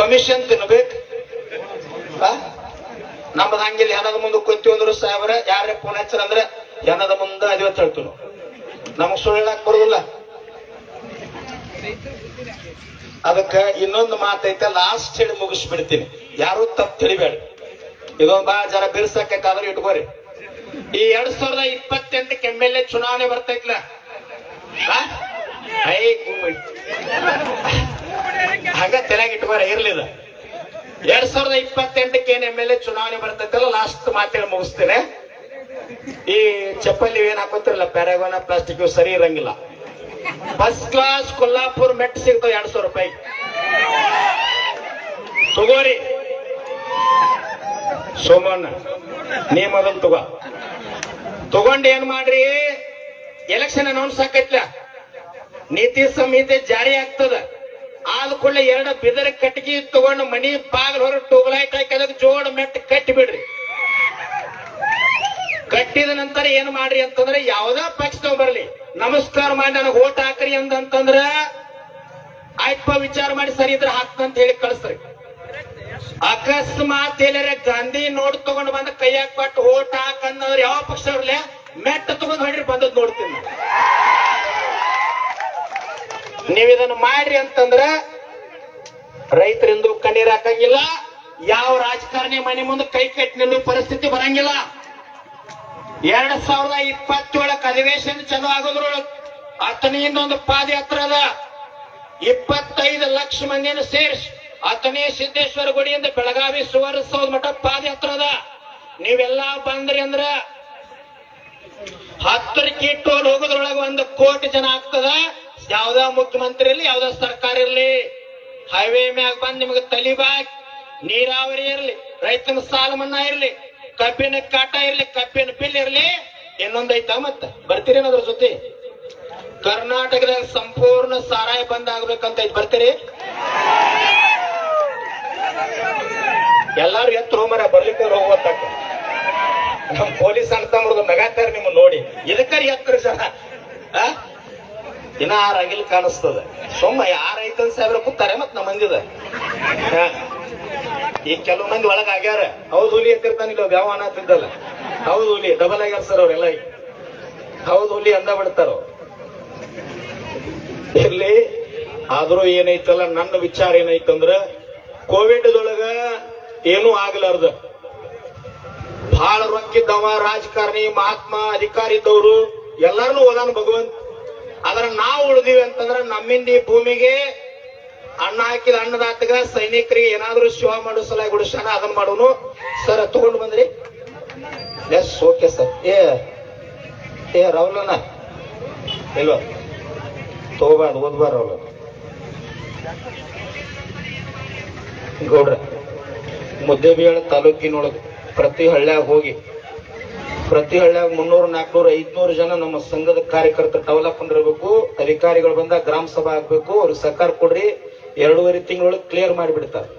Commission ತಿನ್ಬೇಕು. ನಮ್ಮದ ಹಂಗಿಲ್ಲ, ಹೆಣದ ಮುಂದೆ ಕುಂತೀವಿ ಅಂದ್ರು ಸಾಹೇಬ್ರ ಯಾರೇ ಫೋನ್ ಹಚ್ಚರ ಅಂದ್ರೆ ಹೆಣದ ಮುಂದೆ ಅದೇ ಹೇಳ್ತೀವಿ. ನಮಗ್ ಸುಳ್ಳಾಕ್ ಬರುದಿಲ್ಲ. ಅದಕ್ಕ ಇನ್ನೊಂದು ಮಾತೈತೆ, ಲಾಸ್ಟ್ ಹೇಳಿ ಮುಗಿಸ್ಬಿಡ್ತೀನಿ. ಯಾರು ತಪ್ಪು ತಿಳಿಬೇಡ. ಇದೊಂದು ಬಾ ಜರ ಬಿರ್ಸಕ್ಕಾದ್ರೂ ಇಟ್ಕೋರಿ. ಈ 2028 MLA ಚುನಾವಣೆ ಬರ್ತೈತ್ಲ, ಹಂಗ ತೆರೆಯಾಗಿ ಇಟ್ಕೋರಿ. ಇರ್ಲಿದ 2028 ಏನ್ MLA ಚುನಾವಣೆ ಬರ್ತೈತಲ್ಲ, ಲಾಸ್ಟ್ ಮಾತೇಳಿ ಮುಗಿಸ್ತೇನೆ. ಈ ಚಪ್ಪಲಿ ಏನ್ ಹಾಕೋತಿರಲ್ಲ, ಪ್ಯಾರಾಗೋನ ಪ್ಲಾಸ್ಟಿಕ್ ಸರಿ ಇರಂಗಿಲ್ಲ. ಫಸ್ಟ್ ಕ್ಲಾಸ್ ಕೊಲ್ಲಾಪುರ್ ಮೆಟ್ ಸಿಗ್ತಾವ 200 ರೂಪಾಯಿ. ತಗೋರಿ ಸೋಮಣ್ಣ, ನೀ ಮೊದಲು ತಗೊಂಡು ಏನ್ ಮಾಡ್ರಿ, ಎಲೆಕ್ಷನ್ ಅನೌನ್ಸ್ ಆಕೈತ್ಲ, ನೀತಿ ಸಂಹಿತೆ ಜಾರಿ ಆಗ್ತದ. ಆದ ಕೂಡಲೇ 2 ಬಿದರ ಕಟ್ಟಿಗೆ ತಗೊಂಡು ಮನಿ ಬಾಗಿಲು ಹೊರ ಟ್ಯೂಬ್ಲೈಟ್ ಹಾಕಿ ಅದಕ್ಕೆ ಜೋಡ್ ಮೆಟ್ ಕಟ್ಟಿ ಬಿಡ್ರಿ. ಕಟ್ಟಿದ ನಂತರ ಏನ್ ಮಾಡ್ರಿ ಅಂತಂದ್ರೆ, ಯಾವ್ದಾ ಪಕ್ಷ ಬರ್ಲಿ ನಮಸ್ಕಾರ ಮಾಡಿ ನನಗೆ ಓಟ್ ಹಾಕ್ರಿ ಅಂತಂದ್ರ ಆಯ್ತಪ್ಪ, ವಿಚಾರ ಮಾಡಿ ಸರಿ ಇದ್ರೆ ಹಾಕ್ತಂತ ಹೇಳಿ ಕಳಿಸ್ರಿ. ಅಕಸ್ಮಾತ್ ಎಲ್ಲರ ಗಾಂಧಿ ನೋಡ್ ತಗೊಂಡು ಬಂದ ಕೈಯಾಗ ಕೊಟ್ಟು ಓಟ್ ಹಾಕಂದ್ರೆ ಯಾವ ಪಕ್ಷ ಇರ್ಲಿ, ಮೆಟ್ಟ ತಗೊಂಡ್ ಹೊಡ್ರಿ ಬಂದದ್ ನೋಡ್ತೀನಿ. ನೀವ್ ಇದನ್ನ ಮಾಡ್ರಿ ಅಂತಂದ್ರ ರೈತರಿಂದು ಕಣ್ಣೀರ್ ಹಾಕಂಗಿಲ್ಲ, ಯಾವ ರಾಜಕಾರಣಿ ಮನೆ ಮುಂದೆ ಕೈ ಕಟ್ಟಿ ನಿಲ್ಲುವ ಪರಿಸ್ಥಿತಿ ಬರಂಗಿಲ್ಲ. 2027 ಅಧಿವೇಶನ ಚಲೋ ಆಗೋದ್ರೊಳಗೆ ಅತನಿಯಿಂದ ಒಂದು ಪಾದಯಾತ್ರೆ ಅದ. 25 ಲಕ್ಷ ಮಂದಿಯನ್ನು ಸೇರಿಸಿ ಅತನೇ ಸಿದ್ದೇಶ್ವರ ಗುಡಿಯಿಂದ ಬೆಳಗಾವಿ ಸುವರ್ಣಸೌಧ ಮಠ ಪಾದಯಾತ್ರೆ ಅದ. ನೀವೆಲ್ಲಾ ಬಂದ್ರಿ ಅಂದ್ರ 10 ಕಿಟ್ಟೋಲ್ ಹೋಗೋದ್ರೊಳಗೆ 1 ಕೋಟಿ ಜನ ಆಗ್ತದ. ಯಾವ್ದ ಮುಖ್ಯಮಂತ್ರಿ ಇರ್ಲಿ, ಯಾವ್ದ ಸರ್ಕಾರ ಇರ್ಲಿ, ಹೈವೇ ಮ್ಯಾಗ ಬಂದ್ ನಿಮಗೆ ತಲಿಬಾಗ್, ನೀರಾವರಿ ಇರ್ಲಿ, ರೈತನ ಸಾಲ ಮನ್ನಾ ಇರ್ಲಿ, ಕಬ್ಬಿನ ಕಾಟ ಇರ್ಲಿ, ಕಬ್ಬಿನ ಬಿಲ್ ಇರ್ಲಿ, ಇನ್ನೊಂದೈತ ಮತ್ತ ಬರ್ತೀರಿ ಅದ್ರ ಜೊತೆ. ಕರ್ನಾಟಕದಾಗ ಸಂಪೂರ್ಣ ಸಾರಾಯಿ ಬಂದ್ ಆಗ್ಬೇಕಂತ ಬರ್ತೀರಿ. ಎಲ್ಲಾರು ಎತ್ತು ಮರ ಬರ್ಲಿಕ್ಕೆ ಹೋಗ್ತಾಕ. ನಮ್ ಪೊಲೀಸ್ ಅಂತಂದ್ರದು ನಗಾತಾರ ನಿಮ್ಮ ನೋಡಿ. ಇದಕ್ಕ ಎತ್ತರ ಜನ ಇನ್ನ 6 ಅಗಿಲ್ ಕಾಣಿಸ್ತದ. ಸುಮ್ಮ 6 ಐತನ್ ಸಾವಿರ ಕೂತಾರೆ ಮತ್ ನಮ್ಮ ಮಂದಿದ. ಈಗ ಕೆಲವು ಮಂದಿ ಒಳಗ ಆಗ್ಯಾರ. ಹೌದು ಹುಲಿ ಎತ್ತಿರ್ತಾನಿಲ್ಲ, ಯಾವ ಅನ್ನತ್ತಿದ್ದಲ್ಲ. ಹೌದು ಹುಲಿ ಡಬಲ್ ಆಗ್ಯಾರ ಸರ್ ಅವ್ರೆಲ್ಲ. ಹೌದು ಹುಲಿ ಅಂದ ಬಿಡ್ತಾರ. ಇಲ್ಲಿ ಆದ್ರೂ ಏನೈತಲ್ಲ, ನನ್ನ ವಿಚಾರ ಏನೈತಂದ್ರ, ಕೋವಿಡ್ದೊಳಗ ಏನೂ ಆಗ್ಲಾರ್ದ ಬಹಳ ರೊಕ್ಕಿದ್ದವ ರಾಜಕಾರಣಿ, ಮಹಾತ್ಮ, ಅಧಿಕಾರಿ ಇದ್ದವರು ಎಲ್ಲಾರನು ಓದಾನ ಭಗವಂತ. ಆದ್ರ ನಾವು ಉಳಿದಿವಿ ಅಂತಂದ್ರ ನಮ್ಮಿಂದ ಈ ಭೂಮಿಗೆ ಅನ್ನ ಹಾಕಿದ ಅನ್ನದಾತಗ ಸೈನಿಕರಿಗೆ ಏನಾದ್ರೂ ಶಿವ ಮಾಡೋ ಸಲ ಗುಡಿಸಾನ ಅದನ್ನ ಮಾಡೋನು. ಸರ್ ತಗೊಂಡು ಬಂದ್ರಿ? Yes okay sir. ಏ ರಾಹುಲನ ಇಲ್ವಾ? ತಗೋಬಾರ್ದು, ಓದ್ಬಾರ ರಾಹುಲ ಗೌಡ್ರ. ಮುದ್ದೇಬಿಹಾಳ ತಾಲೂಕಿನೊಳಗೆ ಪ್ರತಿ ಹಳ್ಳ್ಯಾಗ ಹೋಗಿ, ಪ್ರತಿ ಹಳ್ಳ್ಯಾಗ 300, 400, 500 ಜನ ನಮ್ಮ ಸಂಘದ ಕಾರ್ಯಕರ್ತರು ಡೆವಲಪ್ಮೆಂಟ್ ಇರಬೇಕು. ಅಧಿಕಾರಿಗಳು ಬಂದಾಗ ಗ್ರಾಮ ಸಭಾ ಆಗ್ಬೇಕು. ಅವ್ರಿಗೆ ಸಹಕಾರ ಕೊಡ್ರಿ. 2.5 ತಿಂಗಳೊಳಗೆ ಕ್ಲಿಯರ್ ಮಾಡಿಬಿಡ್ತಾರೆ.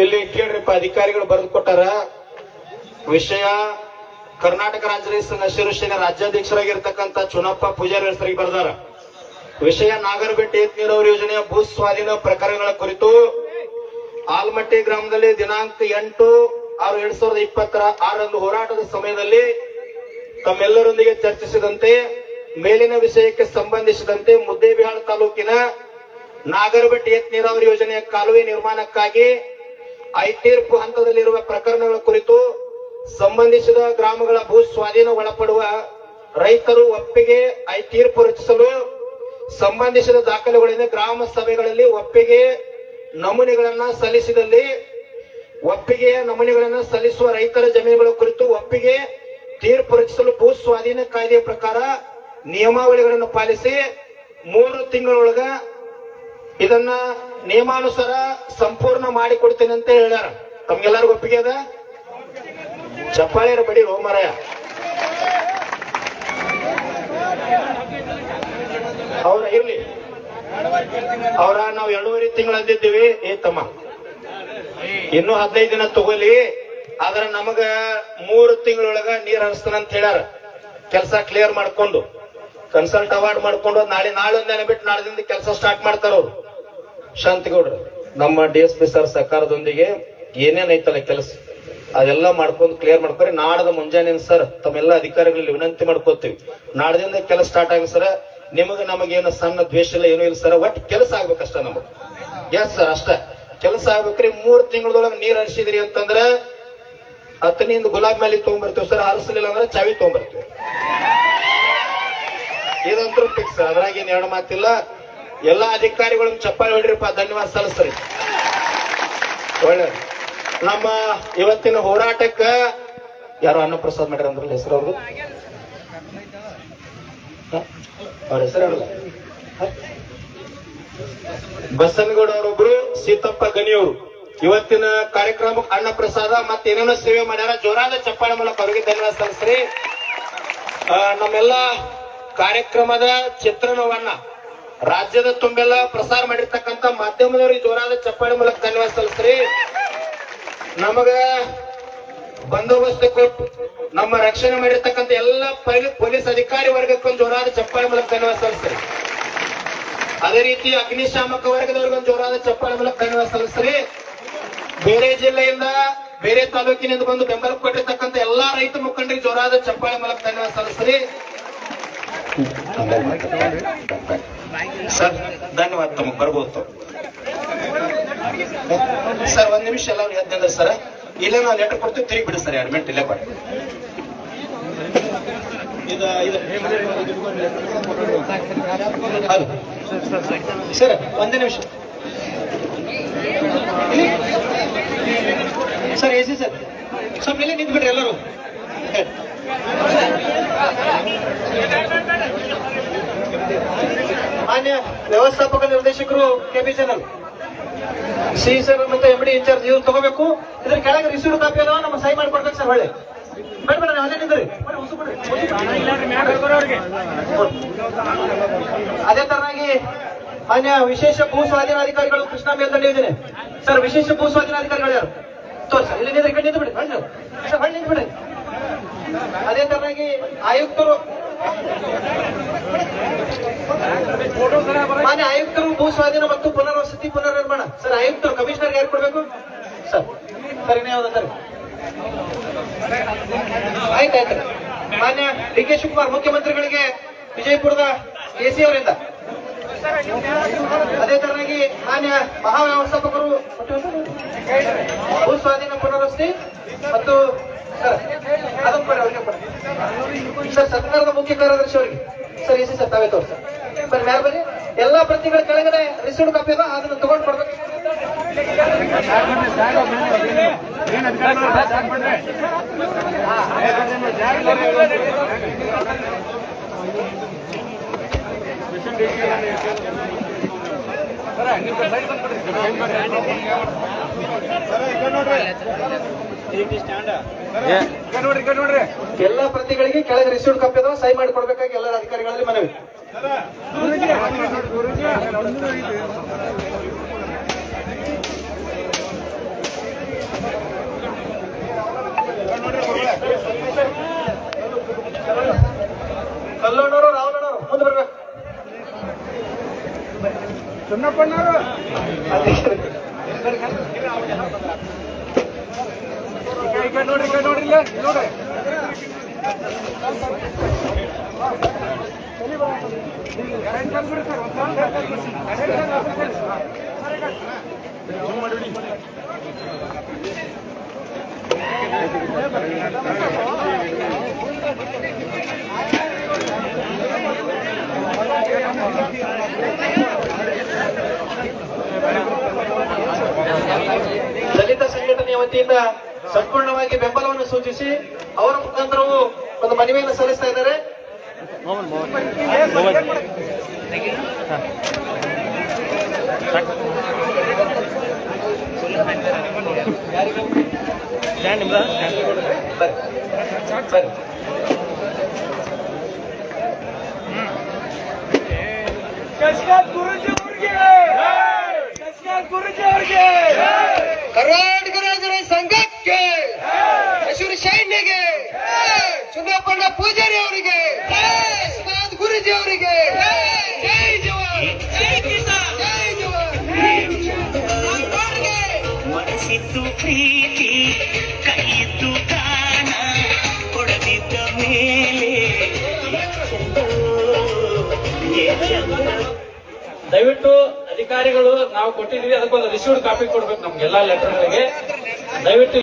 ಇಲ್ಲಿ ಕೇಳ್ರಿಪ್ಪ, ಅಧಿಕಾರಿಗಳು ಬರೆದು ಕೊಟ್ಟಾರ. ವಿಷಯ ಕರ್ನಾಟಕ ರಾಜ್ಯ ರೈತ ಸಂಘ ಹಸಿರು ಸೇನೆ ರಾಜ್ಯಾಧ್ಯಕ್ಷರಾಗಿರ್ತಕ್ಕಂಥ ಚುನಪ್ಪ ಪೂಜಾರಿ ಹೆಸರಿಗೆ ಬರ್ದಾರ. ವಿಷಯ ನಾಗರಬೆಟ್ಟ ಏತ ನೀರಾವರಿ ಯೋಜನೆಯ ಭೂ ಸ್ವಾಧೀನ ಪ್ರಕರಣಗಳ ಕುರಿತು ಆಲ್ಮಟ್ಟಿ ಗ್ರಾಮದಲ್ಲಿ ದಿನಾಂಕ 8/6/2026 ಹೋರಾಟದ ಸಮಯದಲ್ಲಿ ತಮ್ಮೆಲ್ಲರೊಂದಿಗೆ ಚರ್ಚಿಸಿದಂತೆ ಮೇಲಿನ ವಿಷಯಕ್ಕೆ ಸಂಬಂಧಿಸಿದಂತೆ ಮುದ್ದೇಬಿಹಾಳ ತಾಲೂಕಿನ ನಾಗರಬೆಟ್ಟ ಏತ ನೀರಾವರಿ ಯೋಜನೆಯ ಕಾಲುವೆ ನಿರ್ಮಾಣಕ್ಕಾಗಿ ಐತೀರ್ಪು ಹಂತದಲ್ಲಿರುವ ಪ್ರಕರಣಗಳ ಕುರಿತು ಸಂಬಂಧಿಸಿದ ಗ್ರಾಮಗಳ ಭೂ ಸ್ವಾಧೀನ ಒಳಪಡುವ ರೈತರು ಒಪ್ಪಿಗೆ ಐತೀರ್ಪು ರಚಿಸಲು ಸಂಬಂಧಿಸಿದ ದಾಖಲೆಗಳಿಂದ ಗ್ರಾಮ ಸಭೆಗಳಲ್ಲಿ ಒಪ್ಪಿಗೆ ನಮೂನೆಗಳನ್ನ ಸಲ್ಲಿಸಿದಲ್ಲಿ ಒಪ್ಪಿಗೆಯ ನಮೂನೆಗಳನ್ನ ಸಲ್ಲಿಸುವ ರೈತರ ಜಮೀನುಗಳ ಕುರಿತು ಒಪ್ಪಿಗೆ ತೀರ್ಪು ರಚಿಸಲು ಭೂ ಸ್ವಾಧೀನ ಕಾಯ್ದೆಯ ಪ್ರಕಾರ ನಿಯಮಾವಳಿಗಳನ್ನು ಪಾಲಿಸಿ 3 ತಿಂಗಳೊಳಗ ಇದನ್ನ ನಿಯಮಾನುಸಾರ ಸಂಪೂರ್ಣ ಮಾಡಿಕೊಡ್ತೇನೆ ಅಂತ ಹೇಳ್ಯಾರ. ತಮ್ಗೆಲ್ಲರಿಗೂ ಒಪ್ಪಿಗೆ ಅದ? ಚಪ್ಪಾಳೆರ ಬಡಿ ರೋಮರಾಯ. ಅವ್ರ ಇರ್ಲಿ, ಅವ್ರ ನಾವು 2.5 ತಿಂಗಳು ಅಂದಿದ್ದೀವಿ. ತಮ್ಮ ಇನ್ನು 15 ದಿನ ತಗೋಲಿ, ಆದ್ರ ನಮಗ 3 ತಿಂಗಳೊಳಗ ನೀರ್ ಹರಿಸ್ತಾನ ಅಂತ ಹೇಳ್ಯಾರ. ಕೆಲಸ ಕ್ಲಿಯರ್ ಮಾಡ್ಕೊಂಡು ಕನ್ಸಲ್ಟ್ ಅವಾರ್ಡ್ ಮಾಡ್ಕೊಂಡು ನಾಳೆ ಬಿಟ್ಟು ನಾಳೆದಿಂದ ಕೆಲಸ ಸ್ಟಾರ್ಟ್ ಮಾಡ್ತಾರ ಅವ್ರು. ಶಾಂತಿಗೌಡ್ರು ನಮ್ಮ DSP ಸರ್ ಸರ್ಕಾರದೊಂದಿಗೆ ಏನೇನೈತಲ್ಲ ಕೆಲಸ ಅದೆಲ್ಲ ಮಾಡ್ಕೊಂಡು ಕ್ಲಿಯರ್ ಮಾಡ್ಕೊರಿ. ನಾಡದ ಮುಂಜಾನೆ ಸರ್ ತಮ್ಮೆಲ್ಲ ಅಧಿಕಾರಿಗಳಲ್ಲಿ ವಿನಂತಿ ಮಾಡ್ಕೋತೀವಿ, ನಾಡದಿಂದ ಕೆಲಸ ಸ್ಟಾರ್ಟ್ ಆಗ ಸರ್. ನಮಗೇನು ಸಣ್ಣ ದ್ವೇಷ ಇಲ್ಲ, ಏನೂ ಇಲ್ಲ ಸರ್. ಒಟ್ಟು ಕೆಲಸ ಆಗ್ಬೇಕಷ್ಟ ನಮಗ್. ಎಸ್ ಸರ್, ಅಷ್ಟ ಕೆಲಸ ಆಗ್ಬೇಕ್ರಿ. 3 ತಿಂಗಳದೊಳಗೆ ನೀರ್ ಹರಿಸಿದ್ರಿ ಅಂತಂದ್ರ 10ನಿಂದ ಗುಲಾಬ್ ಮೇಲೆ ತಗೊಂಡ್ಬರ್ತೀವಿ ಸರ್. ಹರಿಸಲಿಲ್ಲ ಅಂದ್ರೆ ಚಾವಿ ತಗೊಂಡ್ಬರ್ತೀವಿ. ಇದಂತೂ ಫಿಕ್ಸ್, ಅದ್ರಾಗ ಏನ್ 2 ಮಾತಿಲ್ಲ. ಎಲ್ಲಾ ಅಧಿಕಾರಿಗಳನ್ನ ಚಪ್ಪಾಳಿ ಹೊಡ್ರಿಪ್ಪ, ಧನ್ಯವಾದ ಸಲ್ಲಿಸ್ರಿ. ಒಳ್ಳೆ ನಮ್ಮ ಇವತ್ತಿನ ಹೋರಾಟಕ್ಕ ಯಾರು ಅನ್ನಪ್ರಸಾದ್ ಮಾಡ್ಯಾರ ಅಂದ್ರಲ್ಲ ಹೆಸರು ಅವ್ರದ್ದು, ಅವ್ರ ಹೆಸರು ಹೇಳಲ್ಲ, ಬಸನಗೌಡ ಅವರೊಬ್ರು, ಸೀತಪ್ಪ ಗಣಿಯವರು ಇವತ್ತಿನ ಕಾರ್ಯಕ್ರಮಕ್ಕೆ ಅನ್ನ ಪ್ರಸಾದ ಮತ್ತೆ ಏನೇನೋ ಸೇವೆ ಮಾಡ್ಯಾರ. ಜೋರಾದ ಚಪ್ಪಾಳೆ ಮೂಲಕ ಅವರಿಗೆ ಧನ್ಯವಾದ ಸಲ್ಲಿಸ್ರಿ. ನಮ್ಮೆಲ್ಲ ಕಾರ್ಯಕ್ರಮದ ಚಿತ್ರಣವನ್ನ ರಾಜ್ಯದ ತುಂಬೆಲ್ಲ ಪ್ರಸಾರ ಮಾಡಿರ್ತಕ್ಕಂಥ ಮಾಧ್ಯಮದವರಿಗೆ ಜೋರಾದ ಚಪ್ಪಾಳೆ ಮೂಲಕ ಧನ್ಯವಾದ ಸಲ್ಲಿಸ್ರಿ. ನಮಗ ಬಂದೋಬಸ್ತ್ ಕೊಟ್ಟು ನಮ್ಮ ರಕ್ಷಣೆ ಮಾಡಿರ್ತಕ್ಕಂಥ ಎಲ್ಲ ಪೊಲೀಸ್ ಅಧಿಕಾರಿ ವರ್ಗಕ್ಕೊಂದು ಜೋರಾದ ಚಪ್ಪಾಳೆ ಮೂಲಕ ಧನ್ಯವಾದ ಸಲ್ಲಿಸ್ರಿ. ಅದೇ ರೀತಿ ಅಗ್ನಿಶಾಮಕ ವರ್ಗದವ್ರಿಗೊಂದು ಜೋರಾದ ಚಪ್ಪಾಳೆ ಮೂಲಕ ಧನ್ಯವಾದ ಸಲ್ಲಿಸ್ರಿ. ಬೇರೆ ಜಿಲ್ಲೆಯಿಂದ ಬೇರೆ ತಾಲೂಕಿನಿಂದ ಬಂದು ಬೆಂಬಲ ಕೊಟ್ಟಿರ್ತಕ್ಕಂಥ ಎಲ್ಲಾ ರೈತ ಮುಖಂಡರಿಗೆ ಜೋರಾದ ಚಪ್ಪಾಳೆ ಮೂಲಕ ಧನ್ಯವಾದ ಸಲ್ಲಿಸ್ರಿ. ಸರ್ ಧನ್ಯವಾದ, ತಮಗೆ ಬರ್ಬೋದು ಸರ್. 1 ನಿಮಿಷ ಎಲ್ಲರೂ ಎದ್ದಂದ್ರೆ ಸರ್, ಇಲ್ಲೇ ನಾವು ಲೆಟರ್ ಕೊಡ್ತೀವಿ, ತಿರುಗಿ ಬಿಡಿ ಸರ್. 2 ಮಿನಿಟ್ ಇಲ್ಲೇ ಕೊಡಿ. ಸರ್ 1 ನಿಮಿಷ ಸರ್. ಎಸಿ ಸರ್ ಸ್ವಲ್ಪ ಇಲ್ಲೇ ನಿಂತು ಬಿಡ್ರಿ ಎಲ್ಲರೂ. ಮಾನ್ಯ ವ್ಯವಸ್ಥಾಪಕ ನಿರ್ದೇಶಕರು KB ಚಾನಲ್ ಸಿ ಸರ್ ಮತ್ತೆ MD ಇನ್ಚಾರ್ಜ್ ಇವ್ರು ತಗೋಬೇಕು. ಇದ್ರ ಕೆಳಗೆ ರಿಸೀವ್ಡ್ ಕಾಪಿ ಅದಾವ, ನಮ್ಮ ಸಹಿ ಮಾಡ್ಕೊಡ್ಬೇಕು ಸರ್. ಹೊಳ್ಳೆ ಬೇಡ ಅಲ್ಲೇ ನಿಂದ್ರಿ. ಅದೇ ತರನಾಗಿ ಮಾನ್ಯ ವಿಶೇಷ ಭೂ ಸ್ವಾಧೀನಾಧಿಕಾರಿಗಳು ಕೃಷ್ಣ ಮೇಲ್ದಂಡೆ ಯೋಜನೆ ಸರ್. ವಿಶೇಷ ಭೂ ಸ್ವಾಧೀನಾಧಿಕಾರಿಗಳು ಯಾರು ತೋರಿ ಸರ್. ಇಲ್ಲಿ ನಿಂದ್ರಿ, ಕಡೆ ನಿಂತು ಬಿಡಿ ಸರ್, ಹೊಳ್ಳಿ ನಿಂತು ಬಿಡಿ. ಅದೇ ತರನಾಗಿ ಆಯುಕ್ತರು, ಮಾನ್ಯ ಆಯುಕ್ತರು ಭೂ ಸ್ವಾಧೀನ ಮತ್ತು ಪುನರ್ವಸತಿ ಪುನರ್ನಿರ್ಮಾಣ ಸರ್. ಆಯುಕ್ತರು ಕಮಿಷನರ್ ಯಾರು ಕೊಡ್ಬೇಕು ಸರ್? ಸರಿನೇ ಯಾವ್ದು ಸರ್? ಆಯ್ತಾಯ್ತು. ಮಾನ್ಯ DK ಶಿವಕುಮಾರ್ ಮುಖ್ಯಮಂತ್ರಿಗಳಿಗೆ ವಿಜಯಪುರದ KC ಅವರಿಂದ. ಅದೇ ತರನಾಗಿ ಮಾನ್ಯ ಮಹಾವ್ಯವಸ್ಥಾಪಕರು ಭೂ ಸ್ವಾಧೀನ ಪುನರ್ವಸತಿ ಮತ್ತು ಸರ್ ಅದನ್ನು ಕೊಡಿ, ಅವ್ರಿಗೆ ಕೊಡಿ ಸರ್. ಸರ್ಕಾರದ ಮುಖ್ಯ ಕಾರ್ಯದರ್ಶಿ ಅವರಿಗೆ ಸರ್. ಎಸಿ ಸರ್ ತಾವೇ ತೋರ್ ಸರ್. ಬನ್ನಿ ಮ್ಯಾಲ ಬನ್ನಿ. ಎಲ್ಲಾ ಪ್ರತಿಗಳ ಕೆಳಗಡೆ ರಿಸೀವ್ಡ್ ಕಾಪಿ ಅದ, ಅದನ್ನು ತಗೊಂಡು ಕೊಡ್ಬೇಕು. ಎಲ್ಲಾ ಪ್ರತಿಗಳಿಗೆ ಕೆಳಗೆ ರಿಸೀವ್ಡ್ ಕಾಪಿ ಅದಾವ, ಸಹಿ ಮಾಡಿ ಕೊಡ್ಬೇಕಾಗಿ ಎಲ್ಲ ಅಧಿಕಾರಿಗಳಲ್ಲಿ ಮನವಿ. ಕಲ್ಲೋಣರು ರಾವಣರು ಮುಂದೆ ಬರ್ಬೇಕು. ಚನ್ನಪ್ಪಣ್ಣವರು ನೋಡ್ರಿ ನೋಡ್ರಿ. ದಲಿತ ಸಂಘಟನೆಯ ವತಿಯಿಂದ ಸಂಪೂರ್ಣವಾಗಿ ಬೆಂಬಲವನ್ನು ಸೂಚಿಸಿ ಅವರ ಮುಖಾಂತರವೂ ಒಂದು ಮನವಿಯನ್ನು ಸಲ್ಲಿಸ್ತಾ ಇದ್ದಾರೆ. ಸರಿ ಕರ್ನಾಟಕರಾಜರ ಸಂಘಕ್ಕೆ, ಮೈಸೂರು ಸೈನ್ಯಗೆ, ಚುನಾಪಣ್ಣ ಪೂಜಾರಿ ಅವರಿಗೆ, ಯಶವಂತ ಗುರುಜಿ ಅವರಿಗೆ ಜೈ ಜವಾನ್, ಜೈ ಕಿಸಾನ್, ಜೈ ಜವಾನ್. ಮನಸ್ಸಿದ್ದು ಪ್ರೀತಿ ಕೈಯಿದ್ದು ಕಾಣ ಕೊಡದಿದ್ದ ಮೇಲೆ ದಯವಿಟ್ಟು ಅಧಿಕಾರಿಗಳು ನಾವು ಕೊಟ್ಟಿದೀವಿ ಅದಕ್ಕೊಂದು ರಿಸೀವ್ಡ್ ಕಾಪಿ ಕೊಡ್ಬೇಕು ನಮ್ಗೆಲ್ಲಾ ಲೆಟರ್ಗಳಿಗೆ. ದಯವಿಟ್ಟು